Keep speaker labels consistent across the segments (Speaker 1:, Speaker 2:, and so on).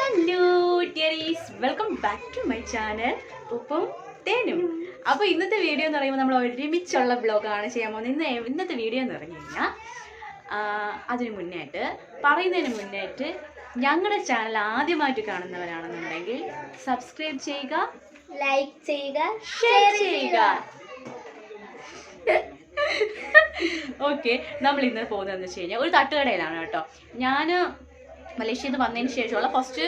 Speaker 1: Hello dearies, welcome back to my channel ഉപ്പും തേനും. അപ്പോൾ ഇന്നത്തെ വീഡിയോ എന്ന് പറയുമ്പോൾ നമ്മൾ ഒരുമിച്ചുള്ള വ്ലോഗാണ് ചെയ്യാൻ പോകുന്നത്. ഇന്നത്തെ വീഡിയോ എന്ന് പറഞ്ഞു കഴിഞ്ഞാൽ അതിന് പറയുന്നതിന് മുന്നേറ്റ് ഞങ്ങളുടെ ചാനൽ ആദ്യമായിട്ട് കാണുന്നവരാണെന്നുണ്ടെങ്കിൽ സബ്സ്ക്രൈബ് ചെയ്യുക,
Speaker 2: ലൈക്ക് ചെയ്യുക,
Speaker 1: ഷെയർ ചെയ്യുക. ഓക്കെ, നമ്മൾ ഇന്ന് പോകുന്നതെന്ന് വെച്ച് കഴിഞ്ഞാൽ ഒരു തട്ടുകടയിലാണ് കേട്ടോ. ഞാൻ മലേഷ്യയിൽ നിന്ന് വന്നതിന് ശേഷമുള്ള ഫസ്റ്റ്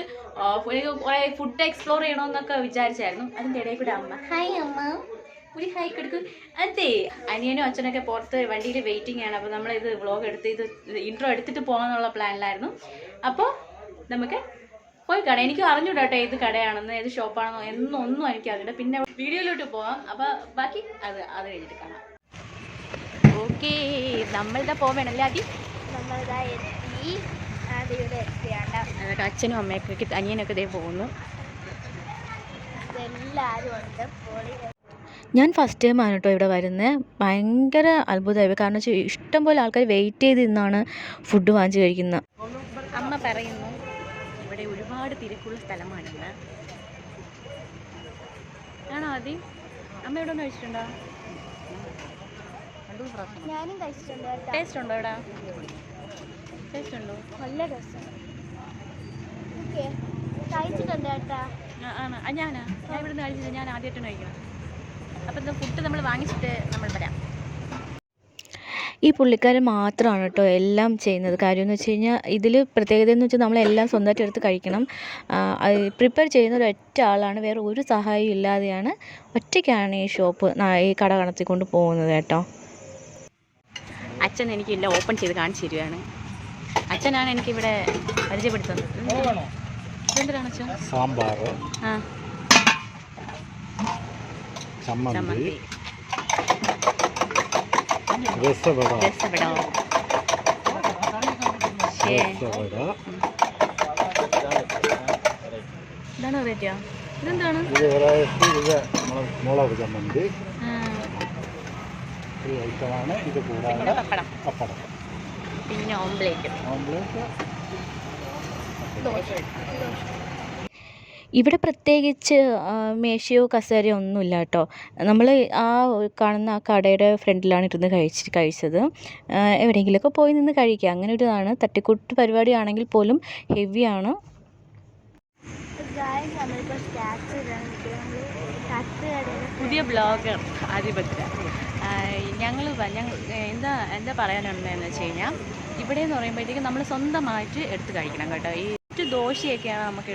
Speaker 1: കുറേ ഫുഡ് എക്സ്പ്ലോർ ചെയ്യണമെന്നൊക്കെ വിചാരിച്ചായിരുന്നു. അതിൻ്റെ ഇടയിൽ കൂടെ ഹായ് അമ്മ ഒരു ഹായ് കൊടുക്കും. അതെ, അനിയനും അച്ഛനൊക്കെ പുറത്ത് വണ്ടിയിൽ വെയിറ്റിംഗ് ആണ്. അപ്പോൾ നമ്മളിത് വ്ളോഗ് ഇത് ഇൻട്രോ എടുത്തിട്ട് പോകാമെന്നുള്ള പ്ലാനിലായിരുന്നു. അപ്പോൾ നമുക്ക് പോയി കാണാം. എനിക്ക് അറിഞ്ഞൂടാ കേട്ടോ ഏത് കടയാണെന്ന്, ഏത് ഷോപ്പാണെന്നോ എന്നൊന്നും എനിക്ക് അറിഞ്ഞില്ല. പിന്നെ വീഡിയോയിലോട്ട് പോകാം. അപ്പോൾ ബാക്കി അത് കഴിഞ്ഞിട്ട് കാണാം. ഓക്കെ, നമ്മളിതാ പോവേണല്ലേ ആദ്യം.
Speaker 2: നമ്മളിതാ എത്തി.
Speaker 1: അതൊക്കെ അച്ഛനും അമ്മയൊക്കെ അനിയനൊക്കെ ഇതേ പോകുന്നു. ഞാൻ ഫസ്റ്റ് ടൈമാണ് കേട്ടോ ഇവിടെ വരുന്നത്. ഭയങ്കര അത്ഭുതമായി. കാരണം വെച്ചാൽ ഇഷ്ടംപോലെ ആൾക്കാർ വെയിറ്റ് ചെയ്ത് നിന്നാണ് ഫുഡ് വാങ്ങിച്ച് കഴിക്കുന്നത്. അമ്മ പറയുന്നു ഇവിടെ ഒരുപാട് തിരക്കുള്ള സ്ഥലമാണെന്ന്. ആണോ ആദ്യം? അമ്മ ഇവിടെ ഒന്ന് കഴിച്ചിട്ടുണ്ടോ?
Speaker 2: ഞാനും കഴിച്ചിട്ടുണ്ട്.
Speaker 1: ടേസ്റ്റ് ഉണ്ടോ ഇവിടെ? ടേസ്റ്റ് ഉണ്ടോ?
Speaker 2: നല്ല രസമാണ്. കഴിച്ചിട്ടുണ്ട് കേട്ടാ.
Speaker 1: ആണ് ഞാൻ ഇവിടെ നിന്ന് കഴിച്ചില്ല. ഞാൻ ആദ്യമായിട്ടാണ് കഴിക്കണം. അപ്പം ഇത് ഫുഡ് നമ്മൾ വാങ്ങിച്ചിട്ട് നമ്മൾ വരാം. ഈ പുള്ളിക്കാരൻ മാത്രമാണ് കേട്ടോ എല്ലാം ചെയ്യുന്നത്. കാര്യം എന്ന് വെച്ച് കഴിഞ്ഞാൽ ഇതിൽ പ്രത്യേകത എന്ന് വെച്ചാൽ നമ്മളെല്ലാം സ്വന്തമായിട്ട് എടുത്ത് കഴിക്കണം. പ്രിപ്പയർ ചെയ്യുന്ന ഒരൊറ്റ ആളാണ്, വേറെ ഒരു സഹായം ഇല്ലാതെയാണ്, ഒറ്റയ്ക്കാണ് ഈ കട നടത്തിക്കൊണ്ട് പോകുന്നത് കേട്ടോ. അച്ഛൻ എനിക്കില്ല ഓപ്പൺ ചെയ്ത് കാണിച്ചു തരികയാണ്. അച്ഛനാണ് എനിക്കിവിടെ പരിചയപ്പെടുത്തുന്നത്. എന്തിനാണ് അച്ഛൻ?
Speaker 3: സാമ്പാർ, ചമ്മന്തി, രസവട, ഇതാണ് റേറ്റാ? ഇതെന്താണ്? മുളക് ചമ്മന്തി ഈ ഐറ്റമാണ്. ഇത് കൂടാതെ പപ്പടം,
Speaker 1: പിന്നെ ഓംപ്ലേറ്റ്. ഇവിടെ പ്രത്യേകിച്ച് മേശയോ കസേരയോ ഒന്നുമില്ല കേട്ടോ. നമ്മൾ കാണുന്ന ആ കടയുടെ ഫ്രണ്ടിലാണ് ഇരുന്ന് കഴിച്ചത്. എവിടെയെങ്കിലുമൊക്കെ പോയി നിന്ന് കഴിക്കുക, അങ്ങനെ ഒരു ഇതാണ്. തട്ടിക്കൂട്ട് പരിപാടിയാണെങ്കിൽ പോലും ഹെവിയാണ്. പുതിയ ബ്ലോഗർ ആദിപത്യ. ഞങ്ങൾ എന്താ പറയാനുണ്ടെന്ന് വെച്ച് കഴിഞ്ഞാൽ, ഇവിടെ എന്ന് പറയുമ്പോഴത്തേക്കും നമ്മൾ സ്വന്തമായിട്ട് എടുത്ത് കഴിക്കണം കേട്ടോ. ഈ ദോശയൊക്കെയാണ് നമുക്ക്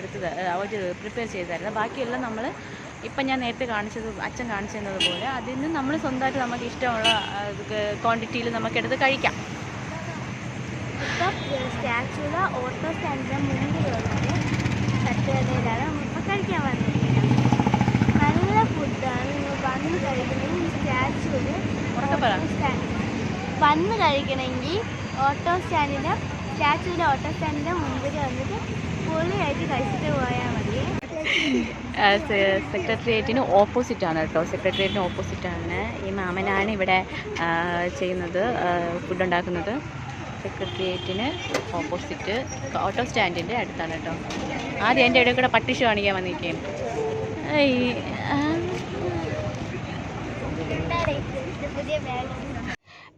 Speaker 1: അവർ പ്രിപ്പയർ ചെയ്ത് തരുന്നത്. ബാക്കിയെല്ലാം നമ്മൾ ഇപ്പം ഞാൻ നേരത്തെ അച്ഛൻ കാണിച്ചു തന്നതുപോലെ അതിന് നമ്മൾ സ്വന്തമായിട്ട് നമുക്ക് ഇഷ്ടമുള്ള ക്വാണ്ടിറ്റിയിൽ നമുക്കെടുത്ത് കഴിക്കാം.
Speaker 2: ഇപ്പം സ്റ്റാച്യൂല ഓട്ടോ സ്റ്റാൻഡിൻ്റെ മുന്നിലുള്ളത് തട്ടുകടയിലാണ് ഇപ്പം കഴിക്കാൻ വന്നിരിക്കുന്നത്. നല്ല ഫുഡാണ്. നിങ്ങൾ വന്ന് കഴിക്കണമെങ്കിൽ ഈ സ്റ്റാച്യൂല് വന്ന് കഴിക്കണമെങ്കിൽ സ്റ്റാച്യൂവിൻ്റെ ഓട്ടോ സ്റ്റാൻഡിൻ്റെ മുമ്പിൽ വന്നിട്ട് പൊളിയായിട്ട് കഴിച്ചിട്ട് പോയാൽ മതി.
Speaker 1: സെക്രട്ടേറിയറ്റിന് ഓപ്പോസിറ്റാണ് കേട്ടോ. സെക്രട്ടേറിയറ്റിന് ഓപ്പോസിറ്റാണ് ഈ മാമനാണ് ഇവിടെ ചെയ്യുന്നത്, ഫുഡ് ഉണ്ടാക്കുന്നത്. സെക്രട്ടേറിയറ്റിന് ഓപ്പോസിറ്റ് ഓട്ടോ സ്റ്റാൻഡിൻ്റെ അടുത്താണ് കേട്ടോ. ആദ്യം എൻ്റെ ഇടയിൽ കൂടെ പട്ടിഷ് കാണിക്കാൻ വന്നിരിക്കുകയാണ്.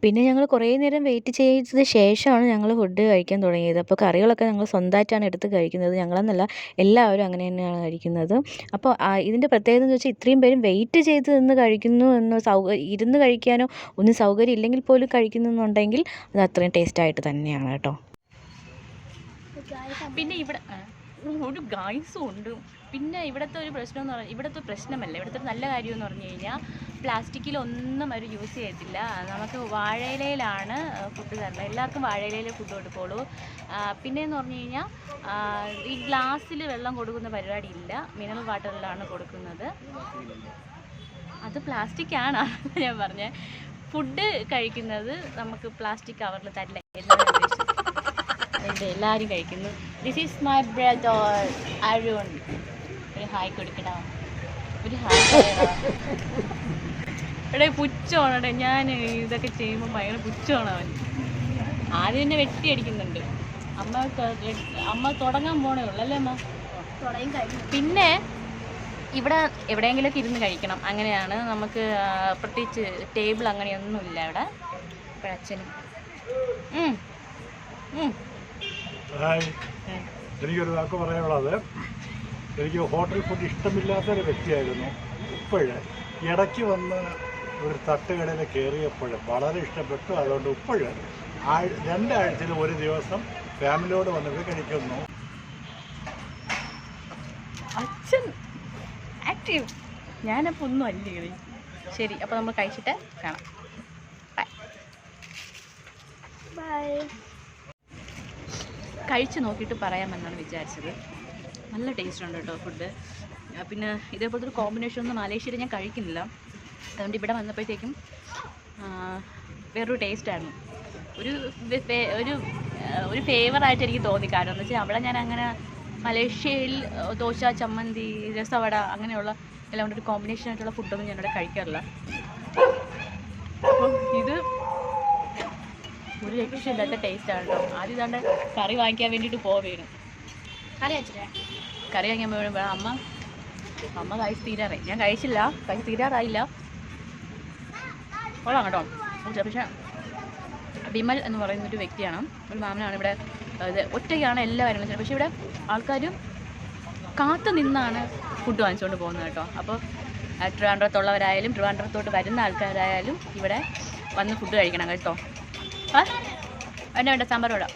Speaker 1: പിന്നെ ഞങ്ങൾ കുറേ നേരം വെയിറ്റ് ചെയ്തത് ശേഷമാണ് ഞങ്ങൾ ഫുഡ് കഴിക്കാൻ തുടങ്ങിയത്. അപ്പോൾ കറികളൊക്കെ ഞങ്ങൾ സ്വന്തമായിട്ടാണ് എടുത്ത് കഴിക്കുന്നത്. ഞങ്ങളെന്നല്ല, എല്ലാവരും അങ്ങനെ തന്നെയാണ് കഴിക്കുന്നത്. അപ്പോൾ ഇതിൻ്റെ പ്രത്യേകത എന്ന് വെച്ചാൽ ഇത്രയും പേരും വെയിറ്റ് ചെയ്ത് നിന്ന് കഴിക്കുന്നു എന്ന് ഇരുന്ന് കഴിക്കാനോ ഒന്നും സൗകര്യം ഇല്ലെങ്കിൽ പോലും കഴിക്കുന്നുണ്ടെങ്കിൽ അത് അത്രയും ടേസ്റ്റായിട്ട് തന്നെയാണ് കേട്ടോ. പിന്നെ ഇവിടെ ഒരു ഗായ്സും ഉണ്ട്. പിന്നെ ഇവിടുത്തെ ഒരു പ്രശ്നം എന്ന് പറഞ്ഞാൽ, ഇവിടുത്തെ പ്രശ്നമല്ല, ഇവിടുത്തെ നല്ല കാര്യം എന്ന് പറഞ്ഞു കഴിഞ്ഞാൽ പ്ലാസ്റ്റിക്കിലൊന്നും അവർ യൂസ് ചെയ്യത്തില്ല. നമുക്ക് വാഴയിലയിലാണ് ഫുഡ് തരുന്നത്. എല്ലാവർക്കും വാഴയിലയിൽ ഫുഡ് കൊടുക്കുള്ളൂ. പിന്നെയെന്ന് പറഞ്ഞു കഴിഞ്ഞാൽ ഈ ഗ്ലാസ്സിൽ വെള്ളം കൊടുക്കുന്ന പരിപാടി ഇല്ല, മിനറൽ വാട്ടറിലാണ് കൊടുക്കുന്നത്. അത് പ്ലാസ്റ്റിക്കാണ് ഞാൻ പറഞ്ഞത്. ഫുഡ് കഴിക്കുന്നത് നമുക്ക് പ്ലാസ്റ്റിക് കവറിൽ തരില്ല. എല്ലാവരും കഴിക്കുന്നു. This is my brother Arun. ഒരു ഹായ് കൊടുക്കണം, ഒരു ഹായ്. എടേ പുച്ഛമാണ്. ഞാൻ ഇതൊക്കെ ചെയ്യുമ്പോൾ ഭയങ്കര പുച്ഛമാണ് അവൻ. ആദ്യം തന്നെ വെട്ടി അടിക്കുന്നുണ്ട്. അമ്മ തുടങ്ങാൻ പോണേ ഉള്ളൂ അല്ലേ അമ്മ?
Speaker 2: തുടങ്ങി കഴിഞ്ഞു.
Speaker 1: പിന്നെ ഇവിടെ എവിടെയെങ്കിലുമൊക്കെ ഇരുന്ന് കഴിക്കണം, അങ്ങനെയാണ്. നമുക്ക് പ്രത്യേകിച്ച് ടേബിൾ അങ്ങനെയൊന്നുമില്ല ഇവിടെ. അച്ഛനും
Speaker 3: എനിക്കൊരു വാക്ക് പറയാനുള്ളത്, എനിക്ക് ഹോട്ടൽ ഫുഡ് ഇഷ്ടമില്ലാത്തൊരു വ്യക്തിയായിരുന്നു. ഇപ്പോഴ് ഇടയ്ക്ക് വന്ന് ഒരു തട്ടുകടയിൽ കയറിയപ്പോൾ വളരെ ഇഷ്ടപ്പെട്ടു. അതുകൊണ്ട് ഇപ്പോഴ് 2 ആഴ്ചയിൽ ഒരു ദിവസം ഫാമിലിയോട് വന്നിട്ട് കഴിക്കുന്നു.
Speaker 1: അച്ഛൻ ആക്റ്റീവ്, ഞാനപ്പോൾ ഒന്നും അല്ലേ. ശരി, അപ്പോൾ നമ്മൾ കഴിച്ചിട്ട് കാണാം.
Speaker 2: ബൈ.
Speaker 1: കഴിച്ച് നോക്കിയിട്ട് പറയാമെന്നാണ് വിചാരിച്ചത്. നല്ല ടേസ്റ്റ് ഉണ്ട് കേട്ടോ ഫുഡ്. പിന്നെ ഇതേപോലത്തെ ഒരു കോമ്പിനേഷൻ ഒന്നും മലേഷ്യയിൽ ഞാൻ കഴിക്കുന്നില്ല. അതുകൊണ്ട് ഇവിടെ വന്നപ്പോഴത്തേക്കും വേറൊരു ടേസ്റ്റായിരുന്നു. ഒരു ഫേവറായിട്ട് എനിക്ക് തോന്നി. കാരണം എന്ന് വെച്ചാൽ അവിടെ ഞാൻ അങ്ങനെ മലേഷ്യയിൽ ദോശ, ചമ്മന്തി, രസവട അങ്ങനെയുള്ള എല്ലാം കൊണ്ട് ഒരു കോമ്പിനേഷൻ ആയിട്ടുള്ള ഫുഡൊന്നും ഞാനിവിടെ കഴിക്കാറില്ല. അപ്പം ഇത് ഒരു രക്ഷയില്ലാത്ത ടേസ്റ്റാണ് കേട്ടോ. ആദ്യം ഇതാണ്ട് കറി വാങ്ങിക്കാൻ വേണ്ടിയിട്ട് പോവുകയാണ്. കറി വാങ്ങിക്കാൻ പോവുക അമ്മ കഴിച്ച് തീരാറായി. ഞാൻ കഴിച്ചില്ല, കഴിച്ച് തീരാറായില്ല. കൊള്ളാം കേട്ടോ. പക്ഷേ ബിമൽ എന്ന് പറയുന്നൊരു വ്യക്തിയാണ്, ഒരു മാമനാണ് ഇവിടെ. ഒറ്റയ്ക്കാണ് എല്ലാവരും. പക്ഷേ ഇവിടെ ആൾക്കാർ കാത്തു നിന്നാണ് ഫുഡ് വാങ്ങിച്ചുകൊണ്ട് പോകുന്നത് കേട്ടോ. അപ്പോൾ ട്രിവാൻഡ്രത്തുള്ളവരായാലും ട്രിവാൻഡ്രത്തോട്ട് വരുന്ന ആൾക്കാരായാലും ഇവിടെ വന്ന് ഫുഡ് കഴിക്കണം കേട്ടോ. വേണ്ട സാമ്പാർ വേണ്ട.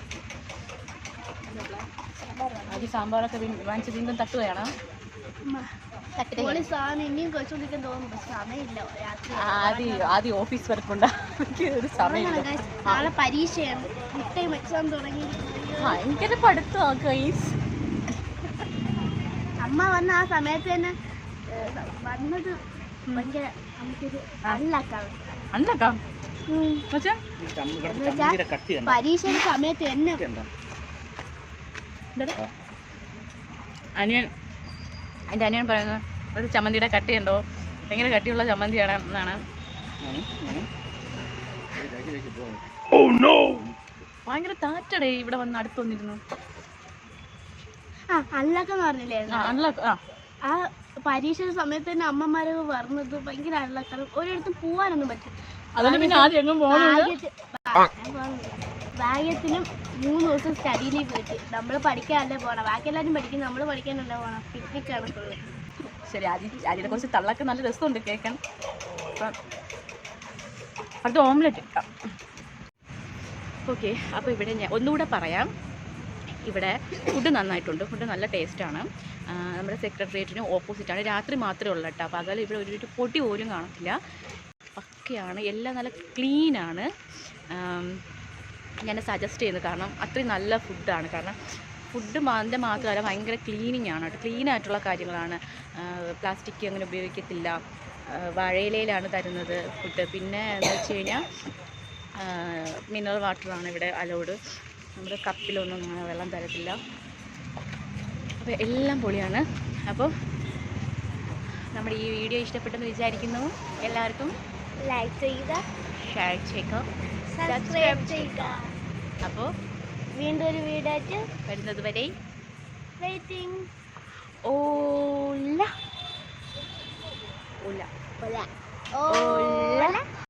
Speaker 1: അത് സാമ്പാറൊക്കെ വാങ്ങിച്ച് വീണ്ടും തട്ടുകയാണ്. ആദ്യം ഓഫീസ് വർക്കുണ്ട്, ഒരു സമയമില്ല.
Speaker 2: നാളെ പരീക്ഷയാണ്, എക്സാം തുടങ്ങി.
Speaker 1: ഭയങ്കര പഠിത്തമാണ്.
Speaker 2: അമ്മ വന്ന ആ സമയത്ത് തന്നെ വന്നത് ഭയങ്കര നമുക്കൊരു
Speaker 1: അണ്ണാക്കാം.
Speaker 2: പരീക്ഷയുടെ സമയത്ത് തന്നെ
Speaker 1: എൻ്റെ അനിയൻ പറയുന്നത് ഒരു ചമ്മന്തിയുടെ കട്ടിയുണ്ടോ, ഭയങ്കര കട്ടിയുള്ള ചമ്മന്തിയാണ് എന്നാണ്. ഭയങ്കര താറ്റടേ ഇവിടെ വന്ന് അടുത്ത് വന്നിരുന്നു.
Speaker 2: അള്ളക്കെന്ന് പറഞ്ഞില്ലേ, ആ പരീക്ഷയുടെ സമയത്ത് തന്നെ അമ്മമാരൊക്കെ പറഞ്ഞത് ഭയങ്കര അള്ളക്കാണ്. ഒരിടത്തും പോവാനൊന്നും പറ്റും. ഭാഗ്യത്തിനും 3 ദിവസം സ്റ്റഡി ലീവ് കിട്ടി. നമ്മൾ പഠിക്കാനല്ലേ പോകണം, ബാക്കി എല്ലാവരും പഠിക്കും, നമ്മൾ പഠിക്കാനല്ലേ പോകണം. പിക്നിക്കാണ് ഫുള്ള്.
Speaker 1: ശരി, അതിനെ കുറിച്ച് തള്ളക്ക് നല്ല രസമുണ്ട് കേൾക്കാൻ. അത് ഓംലെറ്റ് ഇട്ടാം. ഓക്കെ, അപ്പോൾ ഇവിടെ ഞാൻ ഒന്നുകൂടെ പറയാം. ഇവിടെ ഫുഡ് നന്നായിട്ടുണ്ട്, ഫുഡ് നല്ല ടേസ്റ്റാണ്. നമ്മുടെ സെക്രട്ടേറിയറ്റിന് ഓപ്പോസിറ്റാണ്. രാത്രി മാത്രമേ ഉള്ളൂ കേട്ടോ. പകൽ ഇവിടെ ഒരു പൊടി പോലും കാണത്തില്ല. പക്കയാണ്, എല്ലാം നല്ല ക്ലീനാണ്. ഞാൻ സജസ്റ്റ് ചെയ്യുന്നത് കാരണം അത്രയും നല്ല ഫുഡാണ്. കാരണം ഫുഡ് അതിൻ്റെ മാത്രമല്ല, ഭയങ്കര ക്ലീനിങ് ആണ് കേട്ടോ. ക്ലീനായിട്ടുള്ള കാര്യങ്ങളാണ്. പ്ലാസ്റ്റിക് അങ്ങനെ ഉപയോഗിക്കത്തില്ല. വാഴയിലയിലാണ് തരുന്നത് ഫുഡ്. പിന്നെ എന്ന് വെച്ച് കഴിഞ്ഞാൽ മിനറൽ വാട്ടറാണ് ഇവിടെ അലൗഡ്. നമ്മുടെ കപ്പിലൊന്നും അങ്ങനെ വെള്ളം തരത്തില്ല. അപ്പോൾ എല്ലാം പൊളിയാണ്. അപ്പോൾ നമ്മുടെ ഈ വീഡിയോ ഇഷ്ടപ്പെട്ടെന്ന് വിചാരിക്കുന്നു. എല്ലാവർക്കും
Speaker 2: ലൈക്ക് ചെയ്യുക,
Speaker 1: ഷെയർ ചെയ്യുക,
Speaker 2: സബ്സ്ക്രൈബ് ചെയ്യുക.
Speaker 1: അപ്പോൾ
Speaker 2: വീണ്ടും ഒരു വീഡിയോ ആയിട്ട്
Speaker 1: വരുന്നത് വരെ
Speaker 2: വെയിറ്റിംഗ്.
Speaker 1: ഓല ഓല
Speaker 2: ഓല ഓല.